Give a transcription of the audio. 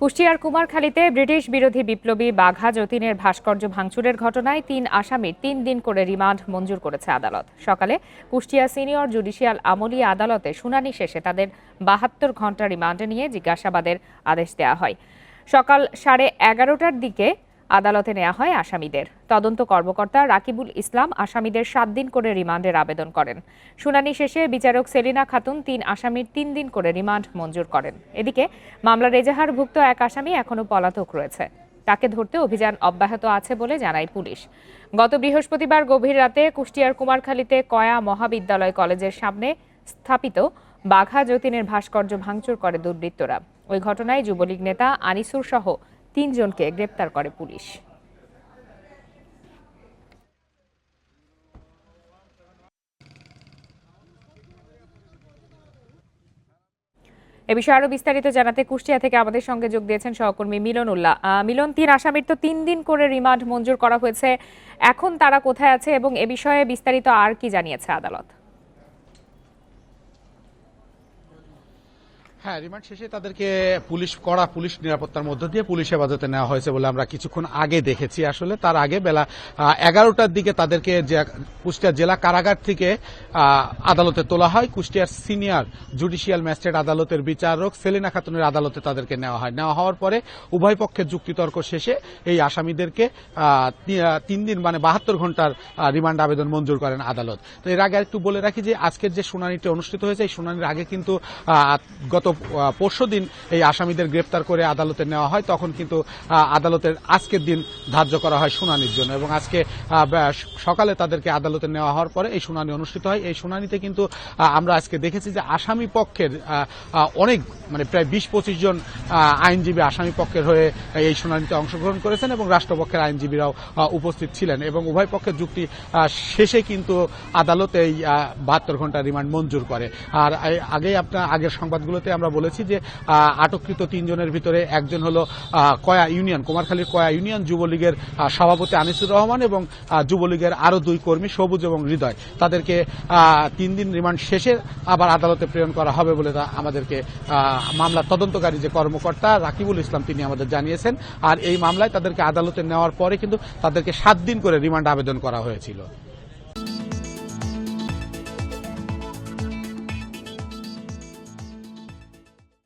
কুষ্টিয়ার কুমারখালীতে ব্রিটিশ বিরোধী বিপ্লবী বাঘা যতীনের ভাস্কর্য ভাঙচুরের ঘটনায় ৩ আসামির ৩ দিন করে রিমান্ড মঞ্জুর করেছে আদালত। সকালে কুষ্টিয়া সিনিয়র জুডিশিয়াল আমলি আদালতে শুনানি শেষে তাদের ৭২ ঘণ্টা রিমান্ডে নিয়ে জিজ্ঞাসাবাদের আদেশ দেওয়া হয়। সকাল 11:30টার দিকে আদালতে নেওয়া হয় আসামিদের। তদন্ত কর্মকর্তা রাকিবুল ইসলাম আসামিদের ৭ দিন করে রিমান্ডের আবেদন করেন। শুনানি শেষে বিচারক সেলিনা খাতুন ৩ আসামির ৩ দিন করে রিমান্ড মঞ্জুর করেন। এদিকে মামলার এজাহারভুক্ত এক আসামি এখনো পলাতক রয়েছে। তাকে ধরতে অভিযান অব্যাহত আছে বলে জানায় পুলিশ। গত বৃহস্পতিবার গভীর রাতে কুষ্টিয়ার কুমারখালীতে কয়া মহাবিদ্যালয় কলেজের সামনে স্থাপিত বাঘা যতীনের ভাস্কর্য ভাঙচুর করে দুর্বৃত্তরা। ওই ঘটনায় যুবলীগ নেতা আনিসুর সহ ৩ জনকে গ্রেপ্তার করে পুলিশ। এ বিষয়ে আরো বিস্তারিত জানাতে কুষ্টিয়া থেকে আমাদের সঙ্গে যোগ দিয়েছেন সহকর্মী মিলন উল্লাহ। মিলন, ৩ আসামির তো ৩ দিন করে রিমান্ড মঞ্জুর করা হয়েছে, এখন তারা কোথায় আছে এবং এ বিষয়ে বিস্তারিত আর কি জানিয়েছে আদালত? হ্যাঁ, রিমান্ড শেষে তাদেরকে কড়া পুলিশ নিরাপত্তার মধ্য দিয়ে পুলিশ হেফাজতে নেওয়া হয়েছে বলে আমরা কিছুক্ষণ আগে দেখেছি। আসলে তার আগে বেলা 11টার দিকে তাদেরকে কুষ্টিয়া জেলা কারাগার থেকে আদালতে তোলা হয়। কুষ্টিয়ার সিনিয়র জুডিশিয়াল ম্যাজিস্ট্রেট আদালতের বিচারক সেলিনা খাতুনের আদালতে তাদেরকে নেওয়া হয়। নেওয়া হওয়ার পরে উভয় পক্ষের যুক্তিতর্ক শেষে এই আসামিদেরকে 3 দিন মানে ৭২ ঘণ্টার রিমান্ড আবেদন মঞ্জুর করেন আদালত। তো এর আগে একটু বলে রাখি যে আজকের যে শুনানিটি অনুষ্ঠিত হয়েছে, এই শুনানির আগে কিন্তু গত পরশুদিন এই আসামিদের গ্রেপ্তার করে আদালতে নেওয়া হয়। তখন কিন্তু আদালতের আজকের দিন ধার্য করা হয় শুনানির জন্য এবং আজকে সকালে তাদেরকে আদালতে নেওয়া হওয়ার পরে এই শুনানি অনুষ্ঠিত হয়। এই শুনানিতে কিন্তু আমরা আজকে দেখেছি যে আসামি পক্ষের অনেক মানে প্রায় ২০-২৫ জন আইনজীবী আসামি পক্ষের হয়ে এই শুনানিতে অংশগ্রহণ করেছেন এবং রাষ্ট্রপক্ষের আইনজীবীরাও উপস্থিত ছিলেন এবং উভয় পক্ষের যুক্তি শেষে কিন্তু আদালতে এই ৭২ ঘণ্টা রিমান্ড মঞ্জুর করে। আর আগের সংবাদগুলোতে আমরা বলেছি যে আটককৃত ৩ জনের ভিতরে একজন হলো কয়া ইউনিয়ন, কুমারখালীর কয়া ইউনিয়ন যুবলীগের সভাপতি আনিসুর রহমান এবং যুবলীগের আরো 2 কর্মী সবুজ এবং হৃদয়। তাদেরকে 3 দিন রিমান্ড শেষে আবার আদালতে প্রেরণ করা হবে বলে আমাদেরকে মামলার তদন্তকারী যে কর্মকর্তা রাকিবুল ইসলাম তিনি আমাদের জানিয়েছেন। আর এই মামলায় তাদেরকে আদালতে নেওয়ার পরে কিন্তু তাদেরকে 7 দিন করে রিমান্ড আবেদন করা হয়েছিল।